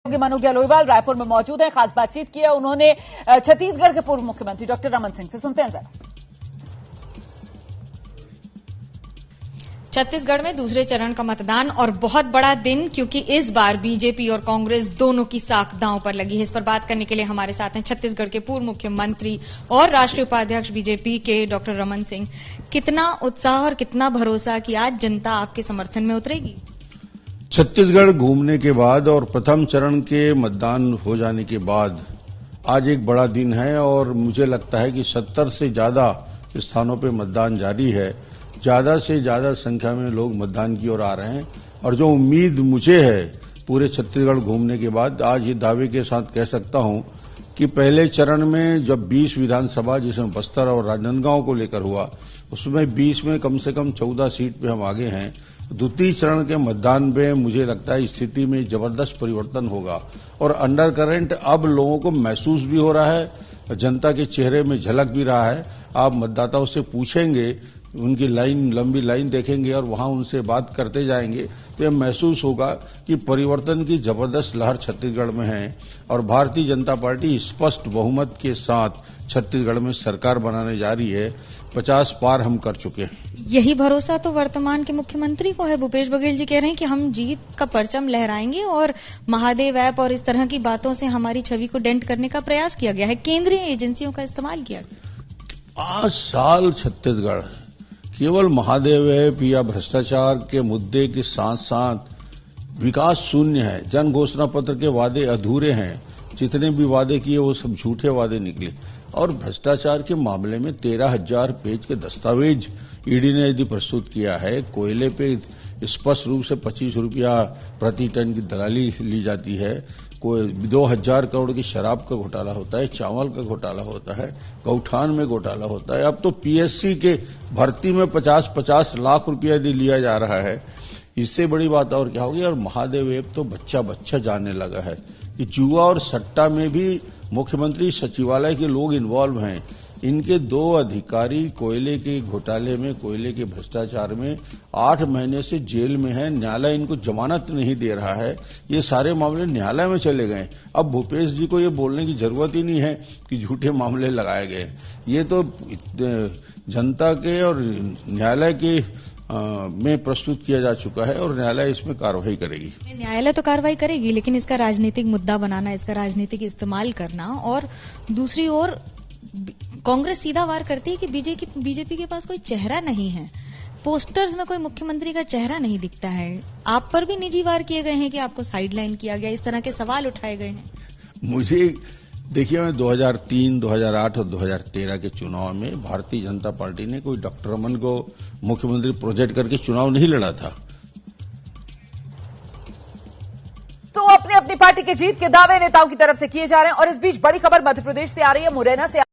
मनु गहलोत रायपुर में मौजूद हैं, खास बातचीत की है उन्होंने छत्तीसगढ़ के पूर्व मुख्यमंत्री डॉक्टर रमन सिंह से। सुनते हैं जरा। छत्तीसगढ़ में दूसरे चरण का मतदान और बहुत बड़ा दिन, क्योंकि इस बार बीजेपी और कांग्रेस दोनों की साख दांव पर लगी है। इस पर बात करने के लिए हमारे साथ हैं छत्तीसगढ़ के पूर्व मुख्यमंत्री और राष्ट्रीय उपाध्यक्ष बीजेपी के डॉक्टर रमन सिंह। कितना उत्साह और कितना भरोसा कि आज जनता आपके समर्थन में उतरेगी? छत्तीसगढ़ घूमने के बाद और प्रथम चरण के मतदान हो जाने के बाद आज एक बड़ा दिन है और मुझे लगता है कि 70 से ज्यादा स्थानों पे मतदान जारी है। ज्यादा से ज्यादा संख्या में लोग मतदान की ओर आ रहे हैं और जो उम्मीद मुझे है पूरे छत्तीसगढ़ घूमने के बाद, आज ये दावे के साथ कह सकता हूं कि पहले चरण में जब 20 विधानसभा जिसमें बस्तर और राजनांदगांव को लेकर हुआ, उसमें 20 में कम से कम 14 सीट पे हम आगे हैं। द्वितीय चरण के मतदान में मुझे लगता है स्थिति में जबरदस्त परिवर्तन होगा और अंडर करंट अब लोगों को महसूस भी हो रहा है, जनता के चेहरे में झलक भी रहा है। आप मतदाताओं से पूछेंगे, उनकी लंबी लाइन देखेंगे और वहां उनसे बात करते जाएंगे तो यह महसूस होगा कि परिवर्तन की जबरदस्त लहर छत्तीसगढ़ में है और भारतीय जनता पार्टी स्पष्ट बहुमत के साथ छत्तीसगढ़ में सरकार बनाने जा रही है। 50 पार हम कर चुके हैं। यही भरोसा तो वर्तमान के मुख्यमंत्री को है। भूपेश बघेल जी कह रहे हैं कि हम जीत का परचम लहराएंगे और महादेव ऐप और इस तरह की बातों से हमारी छवि को डेंट करने का प्रयास किया गया है, केंद्रीय एजेंसियों का इस्तेमाल किया गया। 5 साल छत्तीसगढ़ केवल महादेव ऐप या भ्रष्टाचार के मुद्दे के साथ साथ विकास शून्य है। जन घोषणा पत्र के वादे अधूरे हैं, जितने भी वादे किए वो सब झूठे वादे निकले और भ्रष्टाचार के मामले में 13,000 पेज के दस्तावेज ईडी ने यदि प्रस्तुत किया है। कोयले पे स्पष्ट रूप से 25 रुपया प्रति टन की दलाली ली जाती है। कोई 2,000 करोड़ की शराब का घोटाला होता है, चावल का घोटाला होता है, गौठान में घोटाला होता है। अब तो पीएससी के भर्ती में 50-50 लाख रुपया यदि लिया जा रहा है, इससे बड़ी बात और क्या होगी। और महादेव ऐप तो बच्चा जानने लगा है कि जुआ और सट्टा में भी मुख्यमंत्री सचिवालय के लोग इन्वॉल्व हैं। इनके 2 अधिकारी कोयले के घोटाले में, कोयले के भ्रष्टाचार में 8 महीने से जेल में हैं। न्यायालय इनको जमानत नहीं दे रहा है। ये सारे मामले न्यायालय में चले गए। अब भूपेश जी को ये बोलने की जरूरत ही नहीं है कि झूठे मामले लगाए गए। ये तो जनता के और न्यायालय के में प्रस्तुत किया जा चुका है और न्यायालय इसमें कार्रवाई करेगी। न्यायालय तो कार्रवाई करेगी, लेकिन इसका राजनीतिक मुद्दा बनाना, इसका राजनीतिक इस्तेमाल करना, और दूसरी ओर कांग्रेस सीधा वार करती है कि बीजेपी के पास कोई चेहरा नहीं है। पोस्टर्स में कोई मुख्यमंत्री का चेहरा नहीं दिखता है। आप पर भी निजी वार किए गए हैं कि आपको साइडलाइन किया गया, इस तरह के सवाल उठाए गए हैं। मुझे देखिए, मैं 2003, 2008 और 2013 के चुनाव में भारतीय जनता पार्टी ने कोई डॉक्टर रमन को मुख्यमंत्री प्रोजेक्ट करके चुनाव नहीं लड़ा था। तो अपनी अपनी पार्टी की जीत के दावे नेताओं की तरफ से किए जा रहे हैं और इस बीच बड़ी खबर मध्य प्रदेश से आ रही है। मुरैना से